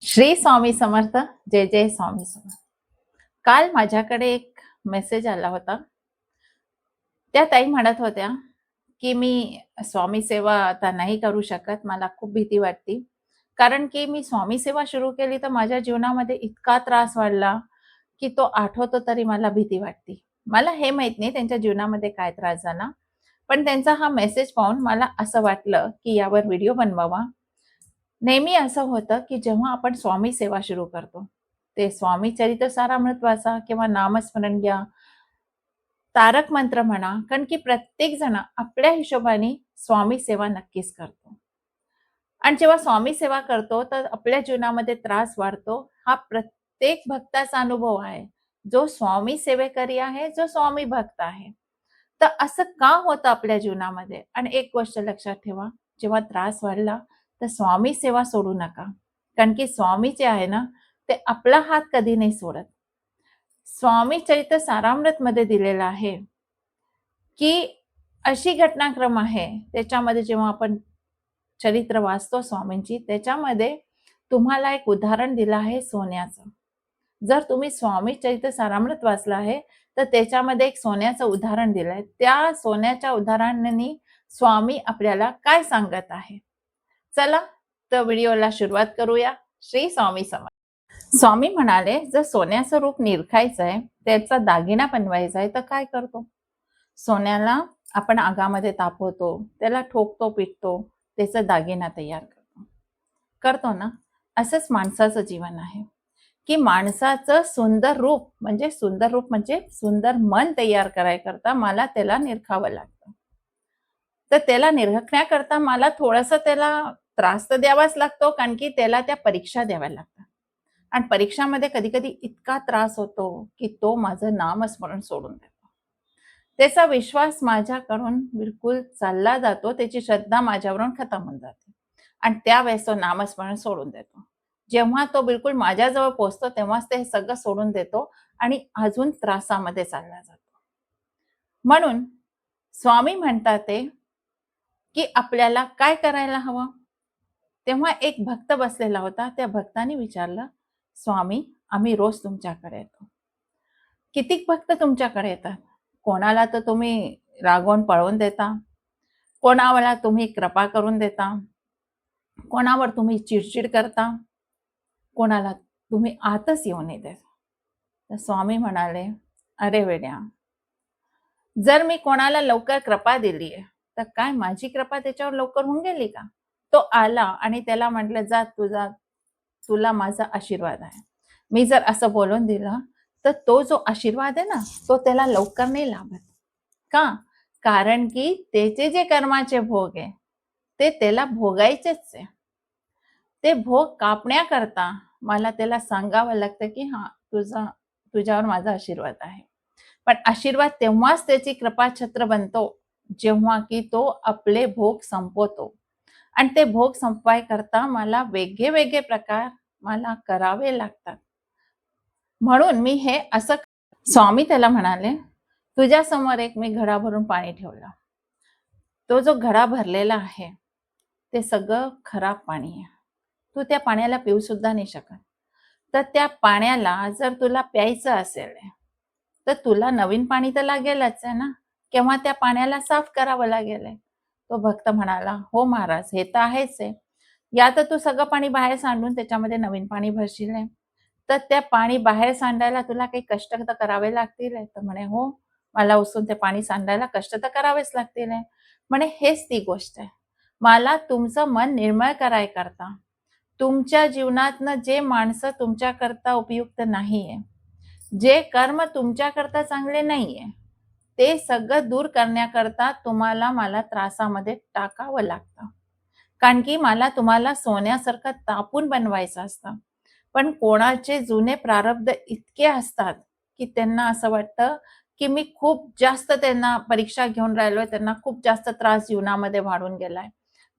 श्री स्वामी समर्थ. जय जय स्वामी समर्थ. काल माझ्याकडे एक मेसेज आला होता. त्या ताई म्हणत होत्या, की मी स्वामी सेवा आता नाही करू शकत. मला खूप भीती वाटते. कारण की मी स्वामी सेवा सुरू केली तर माझ्या जीवनामध्ये इतका त्रास वाढला, की तो आठवतो तरी मला भीती वाटते. मला हे माहीत नाही त्यांच्या जीवनामध्ये काय त्रास झाला. पण त्यांचा हा मेसेज पाहून मला असं वाटलं, की यावर व्हिडिओ बनवावा. नेहमी असं होतं, की जेव्हा आपण स्वामी सेवा सुरू करतो, ते स्वामी चरित्र सारामृत वाचा किंवा नामस्मरण घ्या, तारक मंत्र म्हणा, कारण की प्रत्येक जण आपल्या हिशोबाने स्वामी सेवा नक्कीच करतो. आणि जेव्हा स्वामी सेवा करतो, तर आपल्या जीवनामध्ये त्रास वाढतो. हा प्रत्येक भक्ताचा अनुभव आहे. जो स्वामी सेवेकरी आहे, जो स्वामी भक्त आहे. तर असं का होतं आपल्या जीवनामध्ये? आणि एक गोष्ट लक्षात ठेवा, जेव्हा त्रास वाढला, तर स्वामी सेवा सोडू नका. कारण की स्वामी जे आहे ना, ते आपला हात कधी नाही सोडत. स्वामी चरित्र सारामृतमध्ये दिलेलं आहे, की अशी घटनाक्रम आहे, त्याच्यामध्ये जेव्हा आपण चरित्र वाचतो स्वामींची, त्याच्यामध्ये तुम्हाला एक उदाहरण दिलं आहे सोन्याचं. जर तुम्ही स्वामी चरित्र सारामृत वाचलं आहे, तर त्याच्यामध्ये एक सोन्याचं उदाहरण दिलंय. त्या सोन्याच्या उदाहरणाने स्वामी आपल्याला काय सांगत आहे? चला, तर व्हिडिओला सुरुवात करूया. श्री स्वामी समर्थ. स्वामी म्हणाले, जर सोन्याचं रूप निरखायचं आहे, त्याचा दागिना बनवायचा आहे, तर काय करतो? सोन्याला आपण आगामध्ये तापवतो, त्याला ठोकतो, पिटतो, त्याचा दागिना तयार करतो. करतो ना? असंच माणसाचं जीवन आहे, की माणसाचं सुंदर रूप म्हणजे सुंदर मन तयार करायकरता मला त्याला निरखावं लागतं. तर त्याला निरखण्याकरता मला थोडंसं त्याला त्रास तर द्यावाच लागतो, कारण की त्याला त्या परीक्षा द्याव्या लागतात. आणि परीक्षामध्ये कधी-कधी इतका त्रास होतो, की तो माझं नामस्मरण सोडून देतो. त्याचा विश्वास माझ्याकडून बिलकुल चालला जातो, त्याची श्रद्धा माझ्यावरून खतम होऊन जाते. आणि त्यावेळेस तो नामस्मरण सोडून देतो. जेव्हा तो बिलकुल माझ्याजवळ पोहोचतो, तेव्हाच ते सगळं सोडून देतो आणि अजून त्रासामध्ये चालला जातो. म्हणून स्वामी म्हणतात ते, की आपल्याला काय करायला हवं? तेव्हा एक भक्त बसलेला होता. त्या भक्ताने विचारलं, "स्वामी, आम्ही रोज तुमच्याकडे येतो. कितीक भक्त तुमच्याकडे येतात? कोणाला तर तुम्ही रागवून पळवून देता, कोणाला तुम्ही कृपा करून देता, कोणावर तुम्ही चिडचिड करता, कोणाला तुम्ही आतच येऊ नाही देत." तर स्वामी म्हणाले, "अरे वेड्या, जर मी कोणाला लवकर कृपा दिली आहे, तर काय माझी कृपा त्याच्यावर लवकर होऊन गेली का? तो आला आणि त्याला म्हटलं, "जा तुला माझा आशीर्वाद आहे." मी जर असं बोलून दिलं, तर तो जो आशीर्वाद आहे ना, तो त्याला लवकर नाही लाभत. का? कारण की त्याचे जे कर्माचे भोग आहे, ते त्याला भोगायचेच आहे. ते भोग कापण्याकरता मला त्याला सांगावं लागतं, की "हां, तुझ्यावर माझा आशीर्वाद आहे." पण आशीर्वाद तेव्हाच त्याची कृपाछत्र बनतो, जेव्हा की तो आपले भोग संपवतो. आणि ते भोग संपवायकरता मला वेगळे-वेगळे प्रकार मला करावे लागतात. म्हणून मी हे असं स्वामी त्याला म्हणाले, "तुझ्यासमोर एक मी घडा भरून पाणी ठेवलं. तो जो घडा भरलेला आहे, ते सगळं खराब पाणी आहे. तू त्या पाण्याला पिऊ सुद्धा नाही शकत. तर त्या पाण्याला जर तुला प्यायचं असेल, तर तुला नवीन पाणी तर लागेलच आहे ना, किंवा त्या पाण्याला साफ करावं लागेल आहे." तो भक्त म्हणाला, "हो महाराज, हे तर आहेच आहे. या तर तू सगळं पाणी बाहेर सांडून त्याच्यामध्ये नवीन पाणी भरशील आहे. तर त्या पाणी बाहेर सांडायला तुला काही कष्ट तर करावे लागतील आहे." तर म्हणे, "हो, मला उचलून ते पाणी सांडायला कष्ट तर करावेच लागतील आहे." म्हणे, "हेच ती गोष्ट आहे. मला तुमचं मन निर्मळ करायकरता, तुमच्या जीवनातनं जे माणसं तुमच्याकरता उपयुक्त नाहीये, जे कर्म तुमच्याकरता चांगले नाहीये, ते सगळं दूर करण्याकरता तुम्हाला मला त्रासामध्ये टाकावं लागतं. कारण की मला तुम्हाला सोन्यासारखं तापून बनवायचं असतं. पण कोणाचे जुने प्रारब्ध इतके असतात, की त्यांना असं वाटतं, की मी खूप जास्त त्यांना परीक्षा घेऊन राहिलोय, त्यांना खूप जास्त त्रास जीवनामध्ये वाढून गेलाय.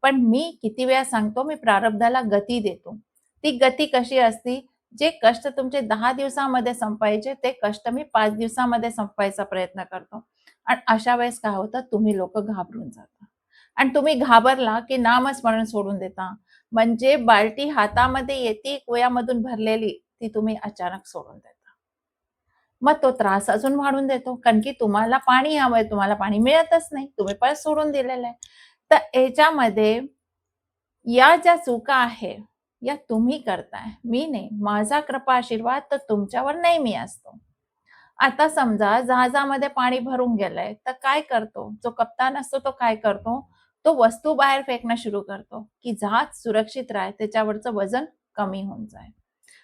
पण मी किती वेळा सांगतो, मी प्रारब्धाला गती देतो. ती गती कशी असती, जे कष्ट तुमचे 10 दिवसामध्ये संपायचे, ते कष्ट मी 5 दिवसामध्ये संपवायचा प्रयत्न करतो. आणि अशा वेळेस काय होतं, तुम्ही लोकं घाबरून जाता. आणि तुम्ही घाबरला, की नामस्मरण सोडून देता. म्हणजे बाल्टी हातामध्ये येते कुयामधून भरलेली, ती तुम्ही अचानक सोडून देता. मग तो त्रास अजून वाढून देतो, कारण की तुम्हाला पाणी हवंय, तुम्हाला पाणी मिळतच नाही, तुम्ही पण सोडून दिलेलं आहे. तर याच्यामध्ये या ज्या चुका आहे, या तुम्ही करताय, मी नाही. माझा कृपा आशीर्वाद तर तुमच्यावर नेहमी असतो. आता समजा जहाजामध्ये पाणी भरून गेलंय, तर काय करतो जो कप्तान असतो, तो काय करतो, तो वस्तू बाहेर फेकणं सुरू करतो, की जहाज सुरक्षित राहे, त्याच्यावरचं वजन कमी होऊन जाईल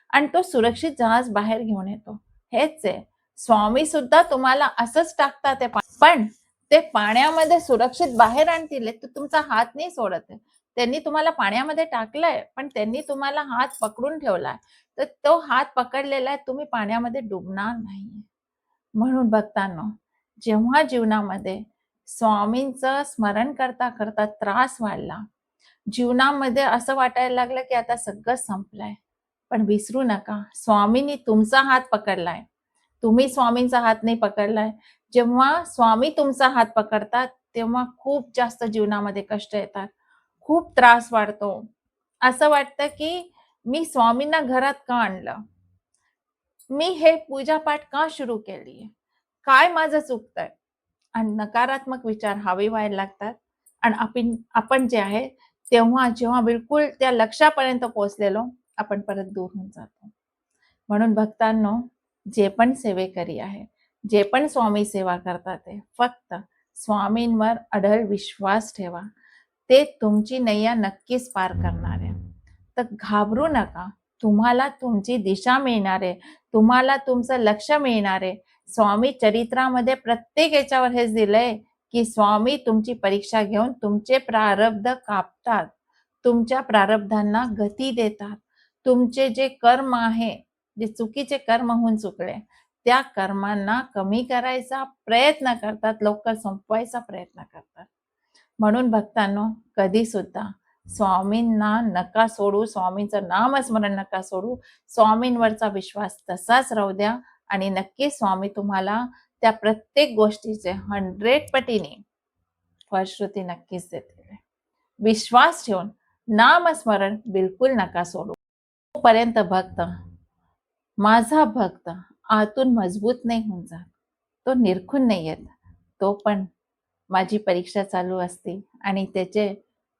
आणि तो सुरक्षित जहाज बाहेर घेऊन येतो. हेच आहे, स्वामी सुद्धा तुम्हाला असंच टाकतात ते पण ते पाण्यामध्ये सुरक्षित बाहेर आणतील, तर तुमचा हात नाही सोडत आहे. त्यांनी तुम्हाला पाण्यामध्ये टाकलंय, पण त्यांनी तुम्हाला हात पकडून ठेवलाय, तर तो हात पकडलेला आहे, तुम्ही पाण्यामध्ये डुबणार नाही. म्हणून भक्तांनो, जेव्हा जीवनामध्ये स्वामींचं स्मरण करता करता त्रास वाढला, जीवनामध्ये असं वाटायला लागलं की आता सगळं संपलंय, पण विसरू नका, स्वामींनी तुमचा हात पकडलाय, तुम्ही स्वामींचा हात नाही पकडलाय. जेव्हा स्वामी तुमचा हात पकडतात, तेव्हा खूप जास्त जीवनामध्ये कष्ट येतात, खूप त्रास वाढतो. असं वाटतं की मी स्वामींना घरात का आणलं, मी हे पूजापाठ का सुरू केली, काय माझं चुकतंय, आणि नकारात्मक विचार हवे व्हायला लागतात. आणि आपण जे आहे, तेव्हा जेव्हा बिलकुल त्या लक्ष्यापर्यंत पोहोचलेलो, आपण परत दूर होऊन जातो. म्हणून भक्तांनो, जे पण सेवेकरी आहे, जे पण स्वामी सेवा करतात, ते फक्त स्वामींवर अढळ विश्वास ठेवा, ते तुमची नैया नक्कीच पार करणार आहे. तर घाबरू नका, तुम्हाला तुमची दिशा मिळणार आहे, तुम्हाला तुमचं लक्ष मिळणार आहे. स्वामी चरित्रामध्ये प्रत्येक याच्यावर हेच दिलंय, की स्वामी तुमची परीक्षा घेऊन तुमचे प्रारब्ध कापतात, तुमच्या प्रारब्धांना गती देतात. तुमचे जे कर्म आहे, जे चुकीचे कर्म होऊन चुकले, त्या कर्मांना कमी करायचा प्रयत्न करतात, लवकर संपवायचा प्रयत्न करतात. म्हणून भक्तांनो, कधी सुद्धा स्वामींना नका सोडू, स्वामींचं नामस्मरण नका सोडू. स्वामींवरचा विश्वास तसाच राहू द्या आणि नक्की स्वामी तुम्हाला त्या प्रत्येक गोष्टीचे 100 पटीने फलश्रुती नक्कीच देतील. विश्वास ठेवून नामस्मरण बिलकुल नका सोडू. तोपर्यंत भक्त, माझा भक्त आतून मजबूत नाही होऊन जात, तो निरखून नाही येत, तो पण माझी परीक्षा चालू असते आणि त्याचे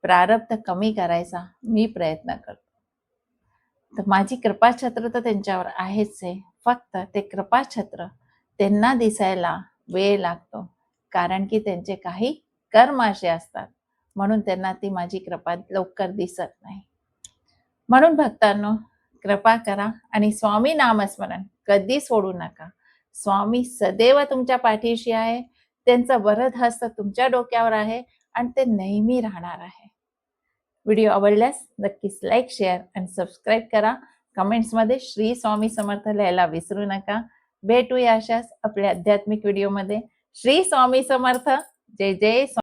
प्रारब्ध कमी करायचा मी प्रयत्न करतो. तर माझी कृपाछत्र तर त्यांच्यावर आहेच आहे, फक्त ते कृपाछत्र त्यांना दिसायला वेळ लागतो, कारण की त्यांचे काही कर्म असे असतात, म्हणून त्यांना ती माझी कृपा लवकर दिसत नाही. म्हणून भक्तांनो, कृपा करा आणि स्वामी नामस्मरण कधी सोडू नका. स्वामी सदैव तुमच्या पाठीशी आहे, त्यांचं वरद हस्त तुमच्या डोक्यावर आहे आणि ते नेहमी राहणार आहे. व्हिडिओ आवडल्यास नक्कीच लाईक, शेअर आणि सबस्क्राईब करा. कमेंट्समध्ये श्री स्वामी समर्थ लिहायला विसरू नका. भेटूया अशाच आपल्या आध्यात्मिक व्हिडिओमध्ये. श्री स्वामी समर्थ. जय जय स्वामी.